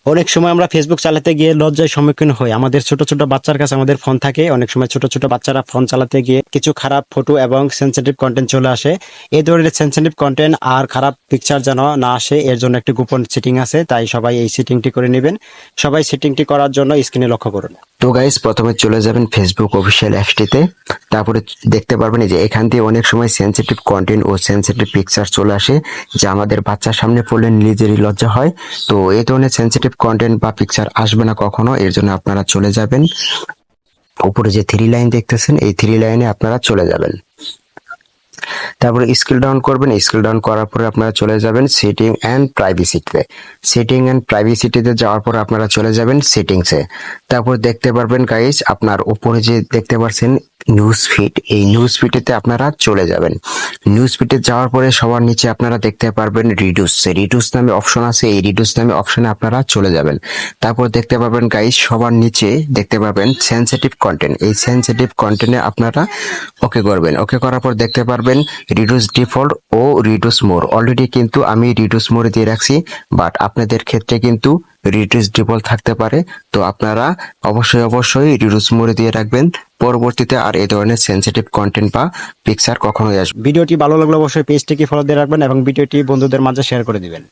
অনেক সময় আমরা ফেসবুক চালাতে গিয়ে লজ্জার সম্মুখীন হই। আমাদের ছোট ছোট বাচ্চার কাছে আমাদের ফোন থাকে, অনেক সময় ছোট ছোট বাচ্চারা ফোন চালাতে গিয়ে কিছু খারাপ ফটো এবং সেনসিটিভ কন্টেন্ট চলে আসে। এই ধরনের সেনসিটিভ কন্টেন্ট আর খারাপ পিকচার যেন না আসে এর জন্য একটি গোপন সেটিং আছে, তাই সবাই এই সেটিংটি করে নেবেন। সবাই সেটিংটি করার জন্য স্ক্রিনে লক্ষ্য করুন। তো গাইস, প্রথমে চলে যাবেন ফেসবুক অফিসিয়াল অ্যাপসটিতে। তারপরে দেখতে পারবেন যে এখান দিয়ে অনেক সময় সেনসিটিভ কন্টেন্ট ও সেনসিটিভ পিকচার চলে আসে, যা আমাদের বাচ্চার সামনে পড়লে নিজেরই লজ্জা হয়। তো এই ধরনের সেনসিটিভ কন্টেন্ট বা পিকচার আসবে না কখনো, এর জন্য আপনারা চলে যাবেন উপরে যে থ্রি লাইন দেখতেছেন, এই থ্রি লাইনে আপনারা চলে যাবেন। তারপরে স্ক্রল ডাউন করবেন। স্ক্রল ডাউন করার পরে আপনারা চলে যাবেন সেটিং অ্যান্ড প্রাইভেসিতে। সেটিং অ্যান্ড প্রাইভেসিতে যাওয়ার পর আপনারা চলে যাবেন সেটিংসে। তারপর দেখতে পারবেন গাইস, আপনার উপরে যে দেখতে পাচ্ছেন নিউজ ফিড, এই নিউজ ফিডেতে আপনারা চলে যাবেন। নিউজ ফিডে যাওয়ার পরে সবার নিচে আপনারা দেখতে পারবেন রিডিউস নামে অপশন আছে, এই রিডিউস নামে অপশনে আপনারা চলে যাবেন। তারপর দেখতে পাবেন গাইস, সবার নিচে দেখতে পাবেন সেনসিটিভ কন্টেন্ট, এই সেনসিটিভ কন্টেন্টে আপনারা ওকে করবেন। ওকে করার পর দেখতে পারবেন রিডিউস ডিফল্ট ও রিডিউস মোর। অলরেডি কিন্তু আমি রিডিউস মোরে দিয়ে রাখছি, বাট আপনাদের ক্ষেত্রে কিন্তু রিডিউস ডিফল্ট থাকতে পারে। তো আপনারা অবশ্যই রিডিউস মোরে দিয়ে রাখবেন। পরবর্তীতে আর এই ধরনের সেনসিটিভ কন্টেন্ট বা পিকচার কখনোই আসবে। ভিডিওটি ভালো লাগলে অবশ্যই পেজটিকে ফলো দিয়ে রাখবেন এবং ভিডিওটি বন্ধুদের মাঝে শেয়ার করে দিবেন।